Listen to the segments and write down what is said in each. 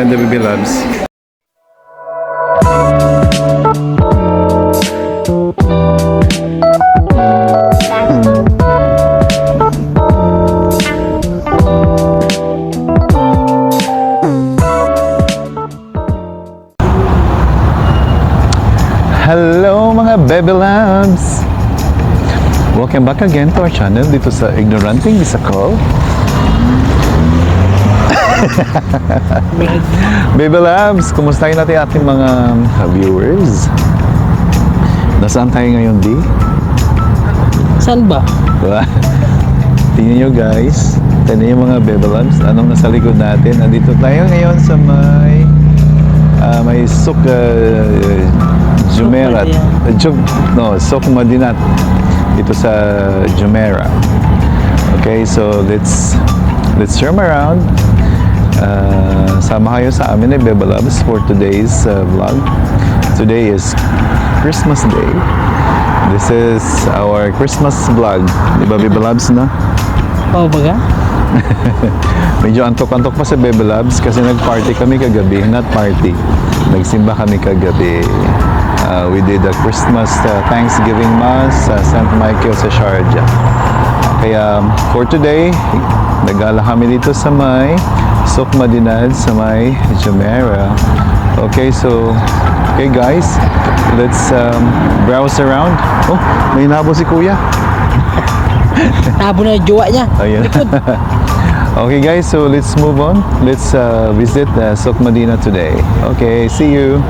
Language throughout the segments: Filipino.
maganda, baby loves. Hello mga baby loves! Welcome back again to our channel dito sa Ignoranting Bisacol. Baby loves, kumustahin natin ating mga viewers? Nasaan tayo ngayon, Di? Saan ba? Tingnan nyo guys, tingnan nyo mga baby loves, anong nasa likod natin. Andito tayo ngayon sa may Souk Jumeirah. Souk Madinat dito sa Jumeirah. Okay, so let's turn around. Sama kayo sa amin baby loves for today's vlog. Today is Christmas Day. This is our Christmas vlog. Di ba baby loves na? Oo baga? Medyo antok-antok pa sa baby loves kasi nag-party kami kagabi. Not party. Nagsimba kami kagabi. We did a Christmas Thanksgiving Mass sa St. Michael sa Sharjah. Kaya for today, nagala kami dito sa may Souk Madinat, sa may Jumeirah. Okay, so okay guys, let's browse around. Oh, may nabo si Kuya. Nabo na yung jowa niya. Ayan. Okay guys, so let's move on. Let's visit Souk Madinat today. Okay, see you.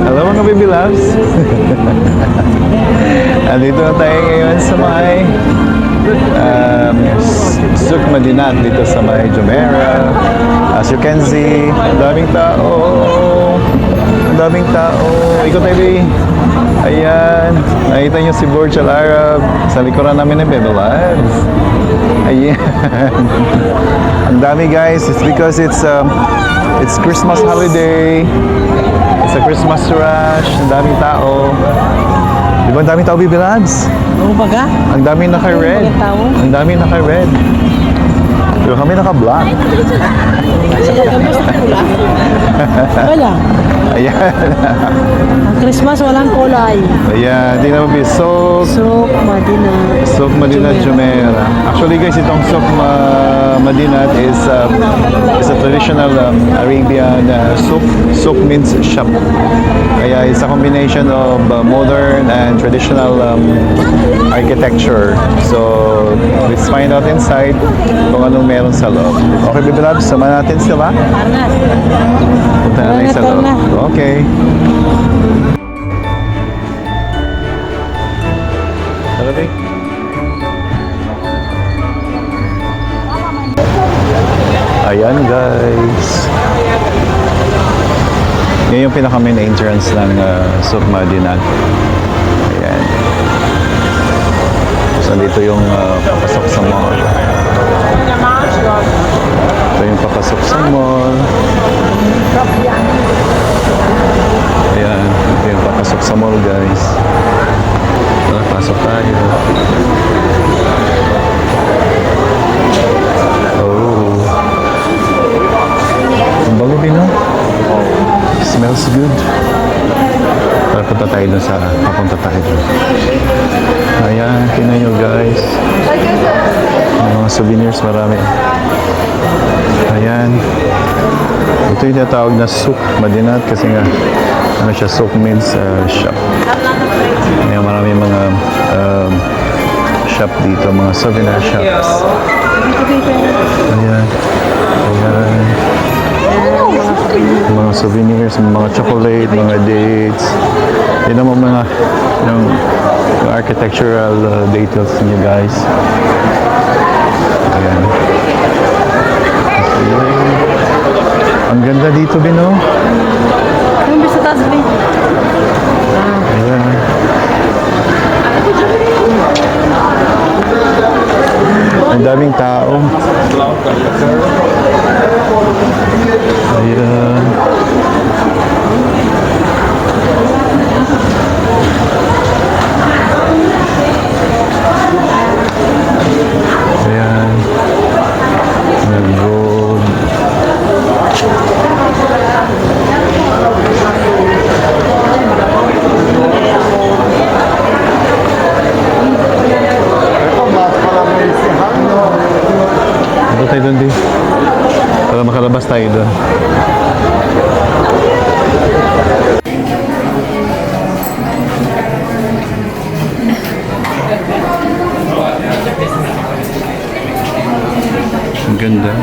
Hello mga baby loves! Andito na tayo ngayon sa may Souk Madinat dito sa may Jumeirah. As you can see, ang daming tao. Ang daming tao. Ikot tayo di. Ayan. Nakita nyo si Burj Al Arab. Sa likuran namin ng baby loves. Ayan. Ang dami guys. It's because it's Christmas holiday. Sa Christmas rush, ang daming tao. Di ba ang daming tao, baby lads? Oo baga? Ang daming naka-red. Ang daming naka-red. Pero kami naka-black. Wala. Ayan. Ang Christmas walang kulay. Ayan, di naman be Souk Madinat. Souk Madinat Jumeirah. Actually guys, itong Souk Madinat is a traditional Arabian souk. Souk means shop. Kaya it's a combination of modern and traditional architecture. So let's find out inside kung anong meron sa loob. Okay, baby loves, sama natin sila. Punta na tayo sa loob. Okay. Talabi. Ayan guys. Yan yung pinaka-main entrance ng Souk Madinat. Ayan. So dito yung papasok sa mall. Ito yung papasok sa mall. Ayan. Ito yung papasok sa mall guys. Pasok tayo. Oh. Ang bago din no? Smells good. Tara punta tayo dun sa papunta tayo dun. Ayan, tingnan nyo guys. Mga souvenirs marami. Ayan. Ito yung tinatawag na Souk Madinat kasi nga ano siya, souk means shop. Ayan, marami mga shop dito, mga souvenir shops. Ayan. Ayan. Mga souvenirs, mga chocolate, mga dates. Yun naman mga yung architectural details niyo guys. Ayan. Okay. Ang ganda dito din oh. Yung sa taas, babe. Ayan. Ang daming tao. Ayan. Ayan. Nag-road. Ito tayo doon, di. Para makalabas tayo doon. Ang ganda.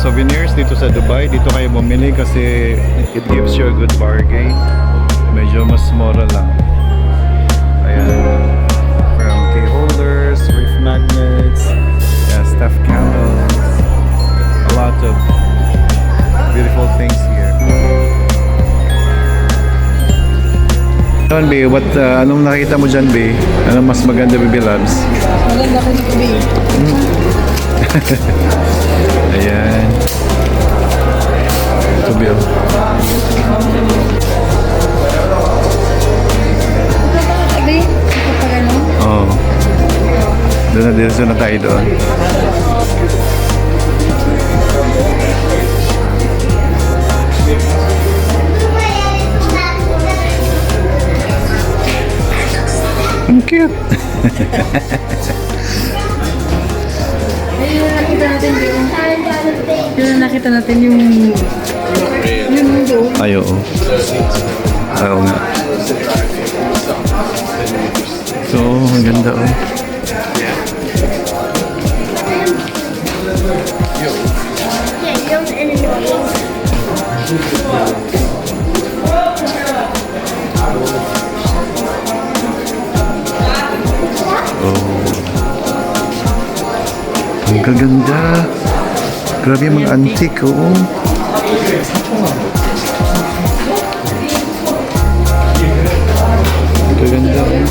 souvenirs dito sa Dubai, dito kayo bumili kasi it gives you a good bargain. Medyo mas mura lang. Ayan. From key holders, reef magnets, yeah, stuffed camels. A lot of beautiful things here. John B, anong nakita mo dyan, B? Anong mas maganda, Baby Labs? Maganda ko dito, babe. Ayan. Ito, Bill. Babe, ito pa gano'n? Oo. Doon na, dito na tayo doon. Ang cute. Yun na nakita natin yung doon. Ay, oo. Oo nga. So, ang ganda, oh. Ang gaganda. Grabe yung mga antique, oo. Ang gaganda, oh.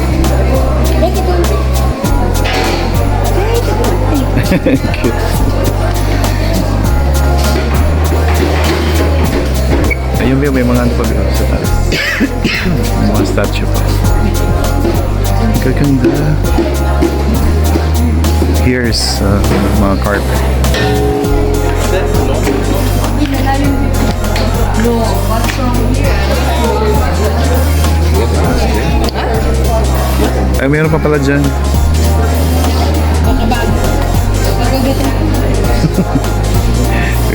Cute. Ayun ba, may mga ano pa sa taas. Mga statue pa. Ang gaganda. Here's mga carpet. Ay, mayroon pa pala dyan.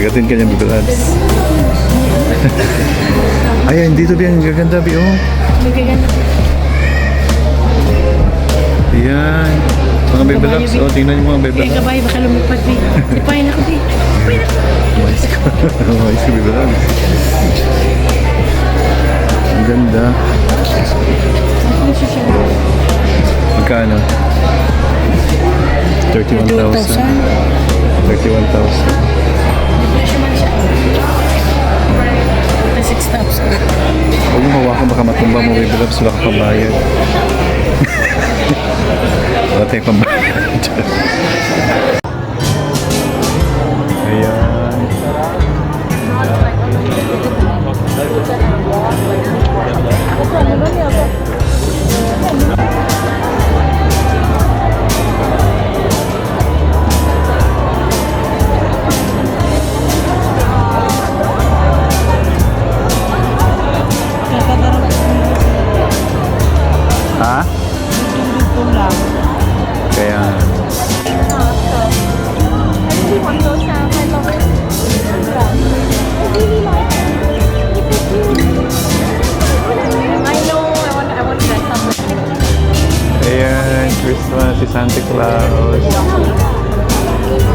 Agatin ka niya, Baby Labs. Ayan, dito ba yung gaganda, Bi, oh. Magaganda. Ayan. Mga Baby Kabayo, Labs, Bi. oh, tingnan yung mga Baby Kaya Labs. kabay, baka lumipad, Bi. Lipayin ako, Bi. Lipayin ako. Mais ko. Mais ko, Baby Labs. Ang ganda. Ano siya siya? Magkano? 31,000. 31,000. Presyo man siya. 6,000. Huwag mo hawakan, baka matumba mo, Baby Labs. Wala ka pambayad. Wala tayong pambayad. Ayan. Ha? Dugtong lang. Kaya... Ayan, Christmas si Santa Claus.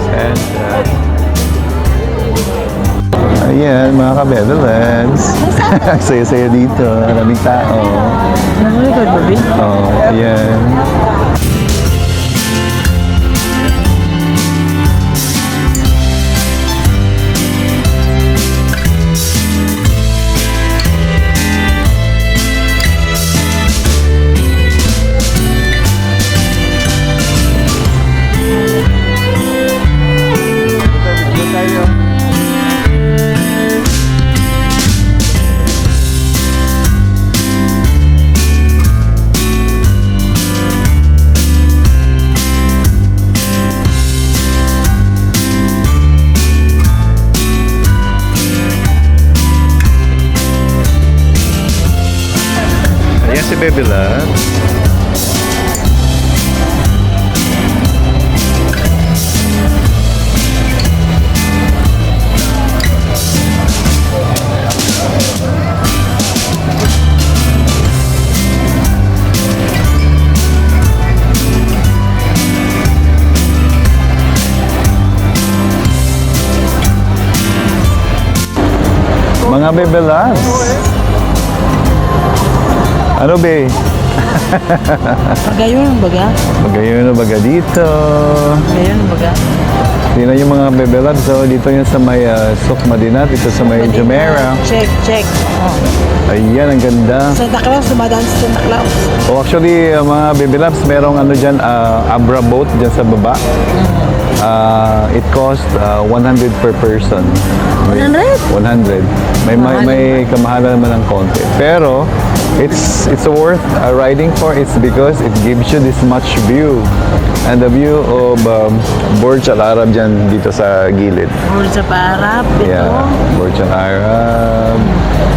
Santa. Ayan, mga kabebelens. Saya-saya dito. Maraming tao. Nanonood ba, Bi? Oh, ayan. Ayan si Baby Labs. Mga Baby Labs. Ano be? Pagayon ang baga. Magayon na baga dito. Pagayon ang baga. Tingnan yung mga Baby Labs. So, dito yun sa may Sukma Dinat. Dito sa may Jumeirah. Check. Oh. Ayan, ang ganda. Santa Claus, dumadaan sa Santa Claus. Oh, actually, mga Baby Labs, merong ano dyan, Abra boat dyan sa baba. It cost 100 per person. 100? 100. May kamahalan naman ng konti. Pero, it's worth riding for. It's because it gives you this much view. And the view of Burj Al Arab dyan dito sa gilid. Burj sa Arab, ito. Yeah, Burj Al Arab.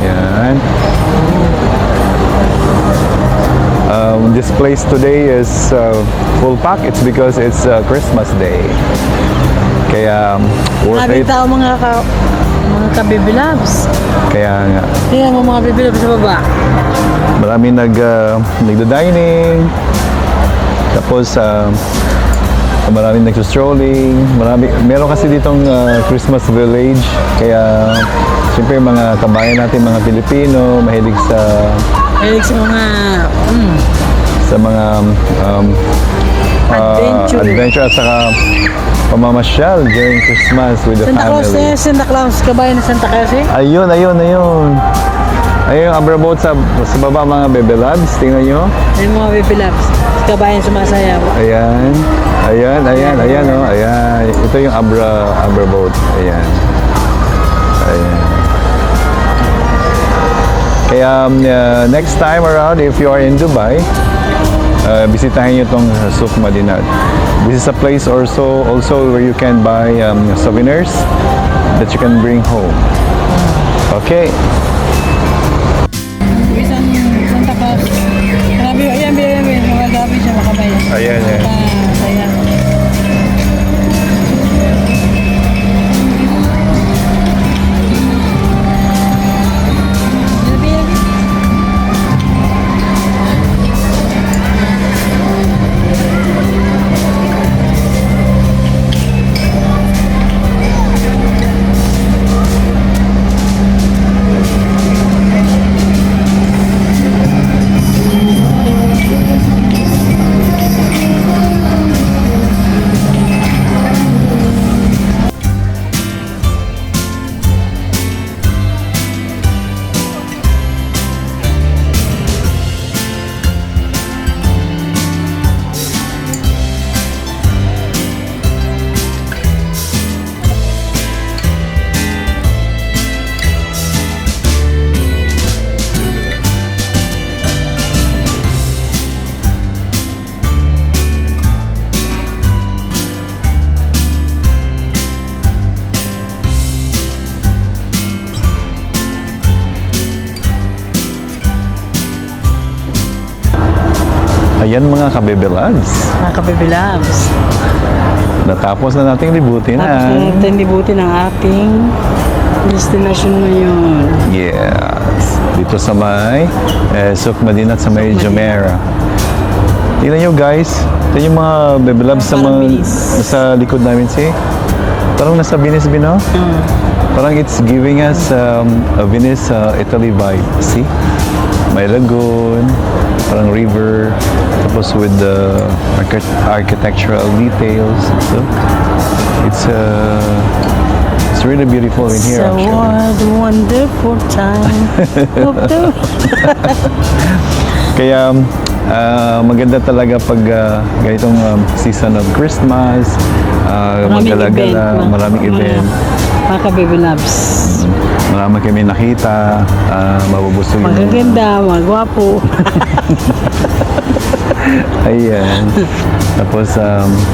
Yan. This place today is full pack. It's because it's Christmas Day. Kaya worth Maraming it. tao mga ka-Baby Labs. Kaya nga, Tingnan mo mga Baby Labs sa baba. marami nagda-dining. Tapos maraming nagsustrolling. Meron kasi ditong Christmas village. Kaya siyempre mga kabayan natin, mga Pilipino, mahilig sa mga adventure at saka pamamasyal during Christmas with the Santa Claus family. Santa Claus, kabayan ng Santa Claus eh. Ayun. Ayun yung Abra boat sa baba, mga Baby Labs. Tingnan nyo. Yung mga Baby Labs, kabayan sumasayaw. Ayan. Oh. Ayan. Ito yung Abra boat. Ayan. Kaya next time around, if you are in Dubai, bisitahin nyo itong Souk Madinat. This is a place also where you can buy souvenirs that you can bring home. Okay. Santa Claus. Grabe, ayan, mga gabi siya makabayan. Ayan. Saya. Ayan mga kabebe lads. Mga kababy loves. Natapos na nating libutin Tapos na. natin libutin ang ating destination ngayon. Yes. Dito sa may Souk Madinah at sa may Jumeirah. Tingnan nyo guys. Ito yung mga bebe loves sa, Parang mga, Venice. sa likod namin. See? Parang nasa Venice Bino. Parang it's giving us a Venice, Italy vibe. See? May lagoon, parang river, tapos with the architectural details. So, it's really beautiful in here So actually. what a wonderful time of the Kaya maganda talaga pag ganitong season of Christmas, magala-gala, maraming event. Mga kababy loves. Marami kami nakita, mabubusog yung... Magaganda, magwapo. Ayan. Tapos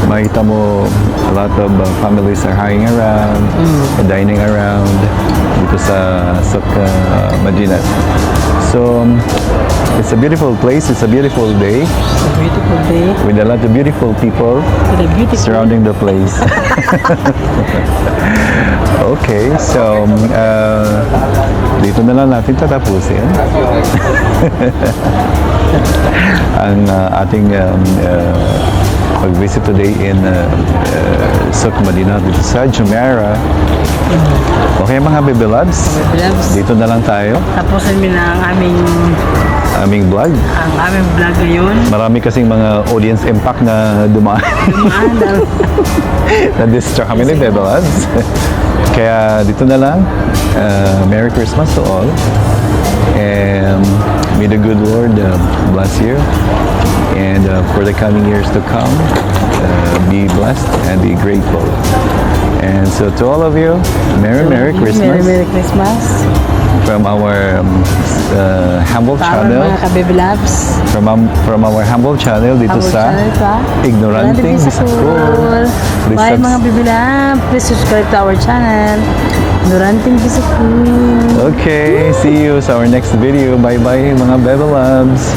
makita mo a lot of families are hanging around, dining around dito sa Souk Madinah. So, it's a beautiful place, it's a beautiful day It's a beautiful day with a lot of beautiful people with a beautiful surrounding the place. Okay, so dito na lang natin tatapusin ang ating pag-visit today in Souk Madinah dito sa Jumeirah. Okay mga baby loves, kababy loves. dito na lang tayo Tapos namin na ang aming vlog. aming vlog ngayon. Marami kasing mga audience impact na dumaan. Na-distract kami ni Baby Loves. Kaya dito na lang. Merry Christmas to all. And may the good Lord bless you. And for the coming years to come, be blessed and be grateful. And so to all of you, Merry Christmas Merry Christmas. from our humble Para channel. mga kababy loves. From our humble channel dito Our sa channel pa. Ignoranting Bisakol. Please Bye mga baby loves. Please subscribe to our channel. Ignoranting Bisakol. Okay, see you sa our next video. Bye-bye mga Bebe Loves.